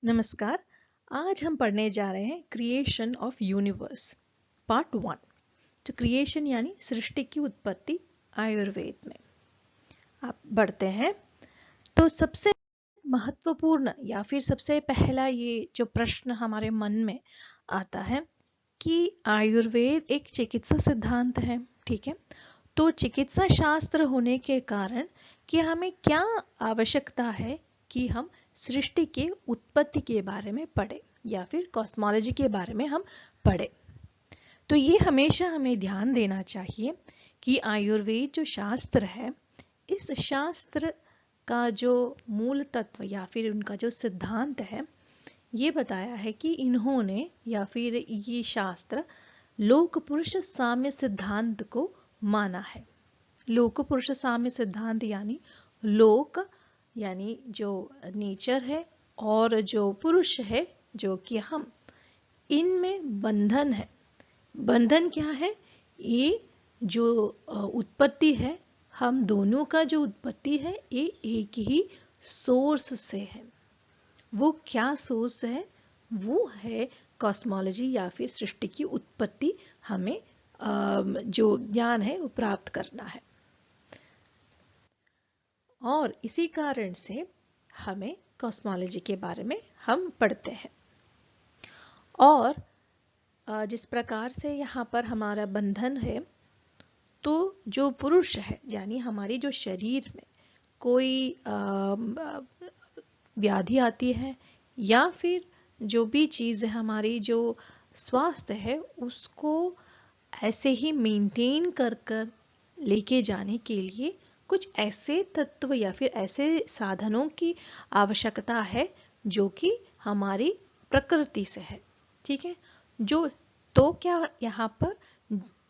नमस्कार। आज हम पढ़ने जा रहे हैं क्रिएशन ऑफ यूनिवर्स पार्ट 1। तो क्रिएशन यानी सृष्टि की उत्पत्ति आयुर्वेद में आप बढ़ते हैं। तो सबसे महत्वपूर्ण या फिर सबसे पहला ये जो प्रश्न हमारे मन में आता है कि आयुर्वेद एक चिकित्सा सिद्धांत है, ठीक है। तो चिकित्सा शास्त्र होने के कारण कि हमें क्या आवश्यकता है कि हम सृष्टि के उत्पत्ति के बारे में पढ़ें या फिर कॉस्मोलॉजी के बारे में हम पढ़ें। तो ये हमेशा हमें ध्यान देना चाहिए कि आयुर्वेद जो शास्त्र है, इस शास्त्र का जो मूल तत्व या फिर उनका जो सिद्धांत है, ये बताया है कि इन्होंने या फिर ये शास्त्र लोक पुरुष साम्य सिद्धांत को माना है। लोक पुरुष साम्य सिद्धांत यानी लोक यानी जो नेचर है और जो पुरुष है जो कि हम, इनमें बंधन है। बंधन क्या है? ये जो उत्पत्ति है, हम दोनों का जो उत्पत्ति है ये एक ही सोर्स से है। वो क्या सोर्स है? वो है कॉस्मोलॉजी या फिर सृष्टि की उत्पत्ति। हमें जो ज्ञान है वो प्राप्त करना है और इसी कारण से हमें कॉस्मोलॉजी के बारे में हम पढ़ते हैं। और जिस प्रकार से यहाँ पर हमारा बंधन है, तो जो पुरुष है यानी हमारी जो शरीर में कोई व्याधि आती है या फिर जो भी चीज़ है, हमारी जो स्वास्थ्य है उसको ऐसे ही मेंटेन कर लेके जाने के लिए कुछ ऐसे तत्व या फिर ऐसे साधनों की आवश्यकता है जो कि हमारी प्रकृति से है, ठीक है। जो तो क्या यहाँ पर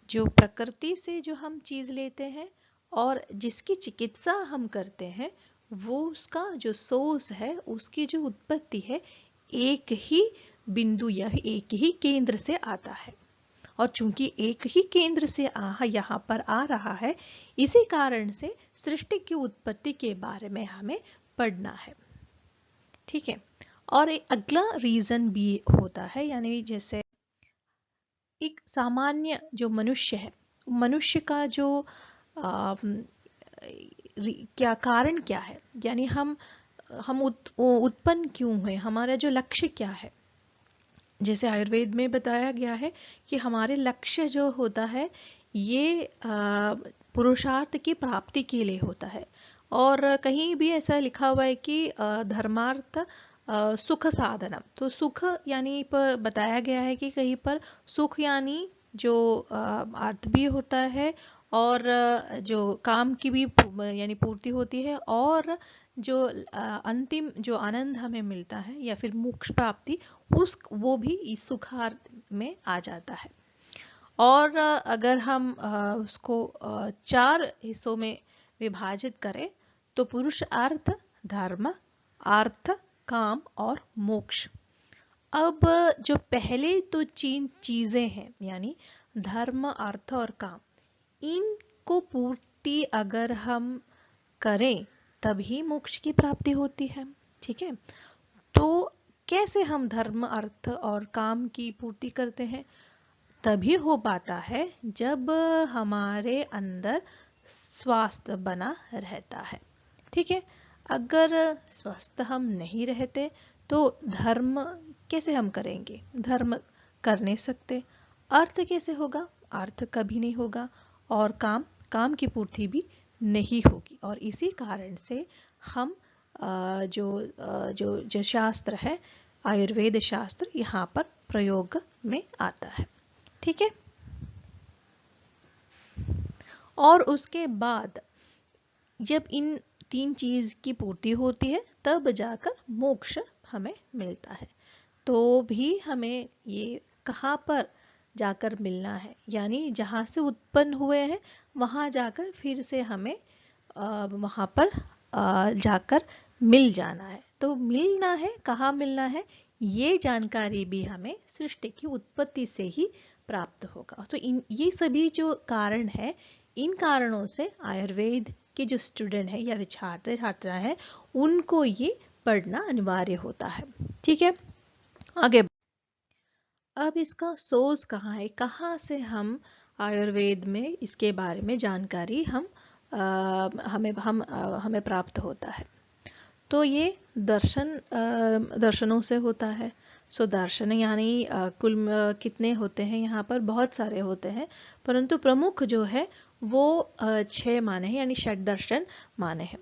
जो प्रकृति से जो हम चीज़ लेते हैं और जिसकी चिकित्सा हम करते हैं, वो उसका जो सोर्स है, उसकी जो उत्पत्ति है, एक ही बिंदु या एक ही केंद्र से आता है। और चूंकि एक ही केंद्र से यहाँ पर आ रहा है, इसी कारण से सृष्टि की उत्पत्ति के बारे में हमें पढ़ना है, ठीक है। और एक अगला रीजन भी होता है, यानी जैसे एक सामान्य जो मनुष्य है, मनुष्य का जो क्या कारण क्या है, यानी हम उत्पन्न क्यों हुए, हमारा जो लक्ष्य क्या है। जैसे आयुर्वेद में बताया गया है कि हमारे लक्ष्य जो होता है ये पुरुषार्थ की प्राप्ति के लिए होता है। और कहीं भी ऐसा लिखा हुआ है कि धर्मार्थ सुख साधनम। तो सुख यानी पर बताया गया है कि कहीं पर सुख यानी जो अर्थ भी होता है और जो काम की भी यानी पूर्ति होती है, और जो अंतिम जो आनंद हमें मिलता है या फिर मोक्ष प्राप्ति, वो भी इस सुखार्थ में आ जाता है। और अगर हम उसको 4 हिस्सों में विभाजित करें तो पुरुषार्थ, धर्म, अर्थ, काम और मोक्ष। अब जो पहले तो 3 चीजें हैं यानी धर्म, अर्थ और काम, इनको पूर्ति अगर हम करें तभी मोक्ष की प्राप्ति होती है, ठीक है। तो कैसे हम धर्म, अर्थ और काम की पूर्ति करते हैं? तभी हो पाता है जब हमारे अंदर स्वास्थ्य बना रहता है, ठीक है। अगर स्वस्थ हम नहीं रहते तो धर्म कैसे हम करेंगे? धर्म कर नहीं सकते। अर्थ कैसे होगा? अर्थ कभी नहीं होगा। और काम की पूर्ति भी नहीं होगी। और इसी कारण से हम जो शास्त्र है, आयुर्वेद शास्त्र, यहाँ पर प्रयोग में आता है, ठीक है। और उसके बाद जब इन 3 चीज की पूर्ति होती है तब जाकर मोक्ष हमें मिलता है। तो भी हमें ये कहाँ पर जाकर मिलना है, यानी जहाँ से उत्पन्न हुए हैं वहाँ जाकर फिर से हमें वहाँ पर जाकर मिल जाना है। तो मिलना है, कहाँ मिलना है, ये जानकारी भी हमें सृष्टि की उत्पत्ति से ही प्राप्त होगा। तो ये सभी जो कारण है, इन कारणों से आयुर्वेद के जो स्टूडेंट है या छात्र छात्रा है, उनको ये पढ़ना अनिवार्य होता है। ठीक है, आगे। अब इसका सोर्स कहाँ है, कहाँ से हम आयुर्वेद में इसके बारे में जानकारी हमें प्राप्त होता है। तो ये दर्शनों से होता है। सो दर्शन यानी कुल कितने होते हैं यहाँ पर, बहुत सारे होते हैं, परंतु प्रमुख जो है वो 6 माने हैं, यानी षट दर्शन माने हैं।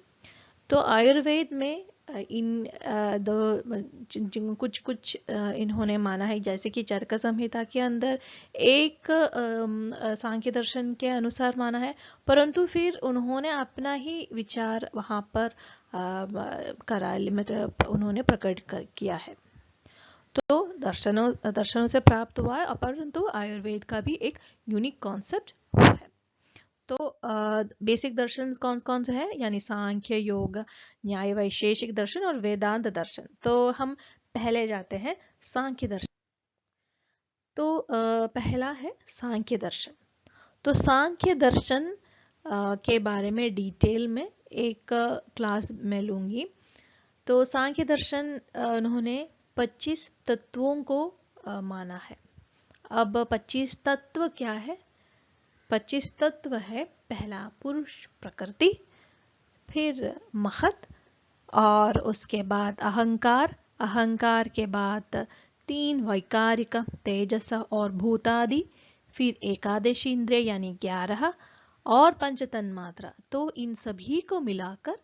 तो आयुर्वेद में इन कुछ इन्होंने माना है, जैसे कि चरक संहिता के अंदर एक सांख्य दर्शन के अनुसार माना है, परंतु फिर उन्होंने अपना ही विचार वहाँ पर करा, मतलब उन्होंने प्रकट किया है। तो दर्शनों से प्राप्त हुआ है, परंतु आयुर्वेद का भी एक यूनिक कॉन्सेप्ट है। तो बेसिक दर्शन कौन कौन से हैं, यानी सांख्य, योग, न्याय वैशेषिक दर्शन और वेदांत दर्शन। तो हम पहले जाते हैं सांख्य दर्शन। तो पहला है सांख्य दर्शन। तो सांख्य दर्शन के बारे में डिटेल में एक क्लास में लूंगी। तो सांख्य दर्शन उन्होंने 25 तत्वों को माना है। अब 25 तत्व क्या है? 25 तत्व है, पहला पुरुष प्रकृति, फिर महत, और उसके बाद अहंकार, अहंकार के बाद 3 वैकारिक तेजस और भूतादि, फिर एकादश इंद्रिय यानी 11 और पंच तन्मात्रा। तो इन सभी को मिलाकर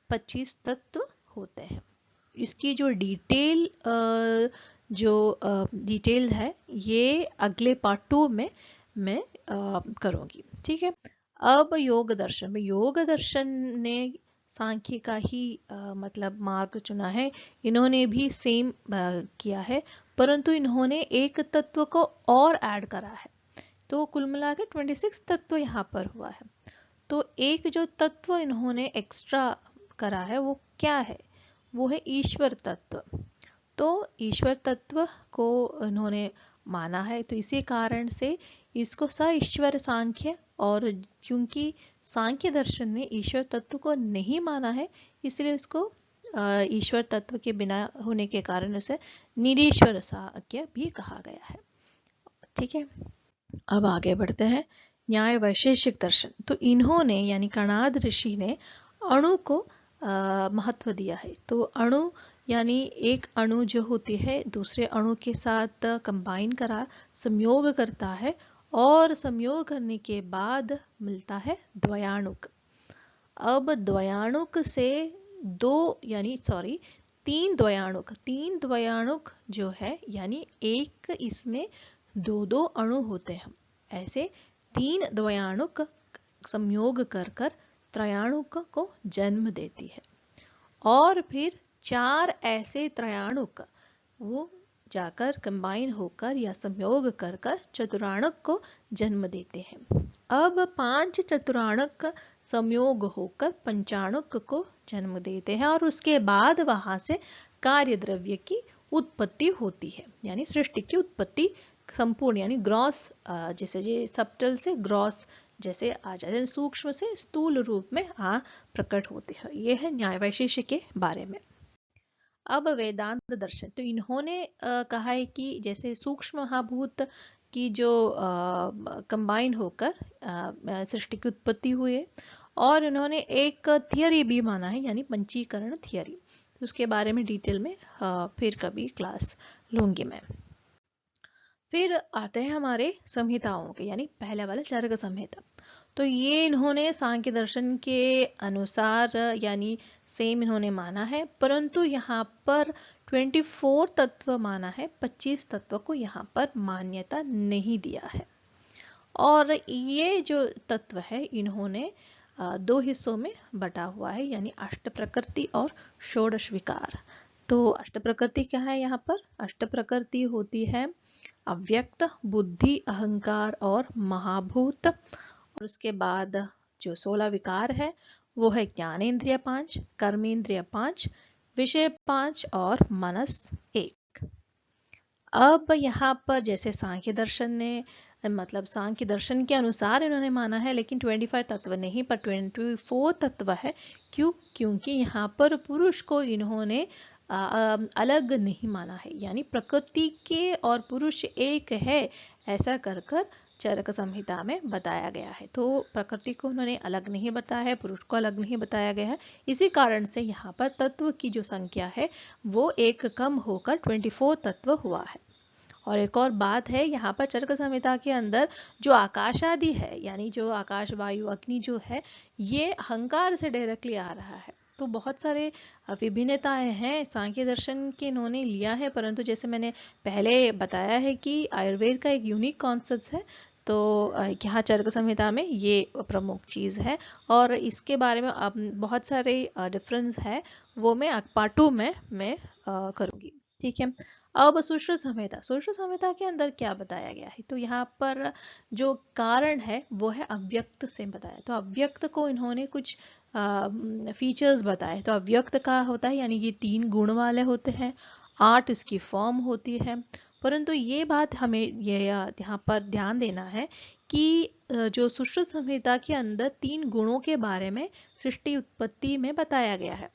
25 तत्व होते हैं। इसकी जो डिटेल है ये अगले पार्ट 2 में मैं करूंगी। ठीक है। अब योग दर्शन में, योग दर्शन ने सांख्य का ही मतलब मार्ग चुना है। इन्होंने भी सेम किया है, परंतु इन्होंने एक तत्व को और ऐड करा है। तो कुल मिला के 26 तत्व यहाँ पर हुआ है। तो एक जो तत्व इन्होंने एक्स्ट्रा करा है वो क्या है? वो है ईश्वर तत्व। तो ईश्वर तत्व को इन्होंने माना है, तो इसी कारण से इसको स ईश्वर सांख्य, और क्योंकि सांख्य दर्शन ने ईश्वर तत्व को नहीं माना है, इसलिए उसको ईश्वर तत्व के बिना होने के कारण उसे निरीश्वर सांख्य भी कहा गया है। ठीक है, अब आगे बढ़ते हैं। न्याय वैशेषिक दर्शन। तो इन्होंने यानी कणाद ऋषि ने अणु को महत्व दिया है। तो अणु यानी एक अणु जो होती है दूसरे अणु के साथ कंबाइन करा, संयोग करता है, और संयोग करने के बाद मिलता है द्वयाणुक। अब द्वयाणुक से तीन द्वयाणुक जो है, यानी एक इसमें 2 अणु होते हैं। ऐसे 3 द्वयाणुक संयोग कर त्रयाणुक को जन्म देती है, और फिर 4 ऐसे त्रयाणुक वो जाकर कंबाइन होकर या संयोग कर चतुराणुक को जन्म देते हैं। अब 5 चतुराणुक संयोग होकर पंचाणुक को जन्म देते हैं, और उसके बाद वहां से कार्य द्रव्य की उत्पत्ति होती है, यानी सृष्टि की उत्पत्ति संपूर्ण, यानी ग्रॉस, जैसे सब्टल से ग्रॉस जैसे आ जाए, सूक्ष्म से स्थूल रूप में प्रकट होते हैं। यह है न्याय वैशेषिक के बारे में। अब वेदांत दर्शन। तो इन्होंने कहा है कि जैसे सूक्ष्म महाभूत की जो कंबाइन होकर सृष्टि की उत्पत्ति हुई है, और इन्होंने एक थियरी भी माना है, यानी पंचीकरण थियरी। तो उसके बारे में डिटेल में फिर कभी क्लास लूंगी मैं। फिर आते हैं हमारे संहिताओं के, यानी पहले वाला चरक संहिता। तो ये इन्होंने सांख्य दर्शन के अनुसार यानी सेम इन्होंने माना है, परंतु यहाँ पर 24 तत्व माना है, 25 तत्व को यहाँ पर मान्यता नहीं दिया है। और ये जो तत्व है इन्होंने 2 हिस्सों में बटा हुआ है, यानी अष्ट प्रकृति और षोडश विकार। तो अष्ट प्रकृति क्या है? यहाँ पर अष्ट प्रकृति होती है अव्यक्त, बुद्धि, अहंकार और महाभूत। और उसके बाद जो 16 विकार है वो है ज्ञानेन्द्रिय 5, कर्मेंद्रिय 5, विषय 5 और मनस 1। अब यहाँ पर जैसे सांख्य दर्शन ने, मतलब सांख्य दर्शन के अनुसार इन्होंने माना है, लेकिन 25 तत्व नहीं पर 24 तत्व है। क्यों? क्योंकि यहाँ पर पुरुष को इन्होंने अलग नहीं माना है, यानी प्रकृति के और पुरुष एक है, ऐसा कर कर चरक संहिता में बताया गया है। तो प्रकृति को उन्होंने अलग नहीं बताया है, पुरुष को अलग नहीं बताया गया है। इसी कारण से यहाँ पर तत्व की जो संख्या है वो एक कम होकर 24 तत्व हुआ है। और एक और बात है, यहाँ पर चरक संहिता के अंदर जो आकाश आदि है, यानी जो आकाश, वायु, अग्नि जो है, ये अहंकार से डायरेक्टली आ रहा है। तो बहुत सारे विभिन्नताएं हैं सांख्य दर्शन के इन्होंने लिया है, परंतु जैसे मैंने पहले बताया है कि आयुर्वेद का एक यूनिक कॉन्सेप्ट है। तो यहाँ चरक संहिता में ये प्रमुख चीज़ है, और इसके बारे में अब बहुत सारे डिफरेंस है, वो मैं पार्ट 2 में मैं करूँगी। ठीक है। अब सुश्रुत संहिता, सुश्रुत संहिता के अंदर क्या बताया गया है, तो यहाँ पर जो कारण है वो है अव्यक्त से बताया। तो अव्यक्त को इन्होंने कुछ फीचर्स बताए। तो अव्यक्त का होता है, यानी ये 3 गुण वाले होते हैं, 8 इसकी फॉर्म होती है। परंतु ये बात हमें ये यहाँ पर ध्यान देना है कि जो सुश्रुत संहिता के अंदर 3 गुणों के बारे में सृष्टि उत्पत्ति में बताया गया है,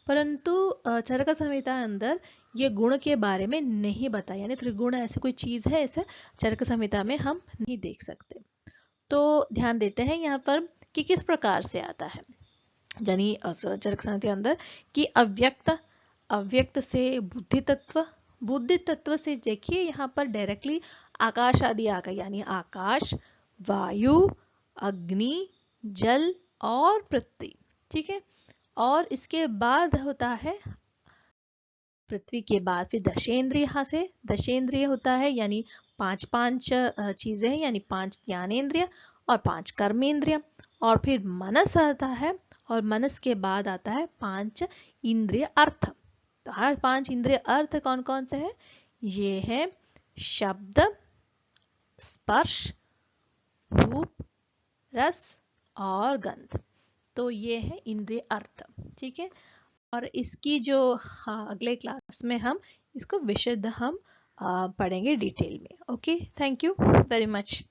परंतु चरक संहिता अंदर ये गुण के बारे में नहीं बताया, यानी त्रिगुण ऐसी कोई चीज है, ऐसा चरक संहिता में हम नहीं देख सकते। तो ध्यान देते हैं यहाँ पर कि किस प्रकार से आता है, यानी चरक संहिता के अंदर कि अव्यक्त, अव्यक्त से बुद्धि तत्व, बुद्धि तत्व से देखिए यहाँ पर डायरेक्टली आकाश आदि आ गया, यानी आकाश, वायु, अग्नि, जल और पृथ्वी। ठीक है। और इसके बाद होता है, पृथ्वी के बाद फिर दशेंद्रिय, यहाँ से दशेंद्रिय होता है, यानी 5 चीजें हैं, यानी 5 ज्ञानेंद्रिय और 5 कर्मेंद्रिय। और फिर मनस आता है, और मनस के बाद आता है 5 इंद्रिय अर्थ। तो हर 5 इंद्रिय अर्थ कौन कौन से हैं, ये है शब्द, स्पर्श, रूप, रस और गंध। तो ये है इंद्रिय अर्थ। ठीक है। और इसकी जो अगले क्लास में हम इसको विशद हम पढ़ेंगे डिटेल में। Okay, thank you very much.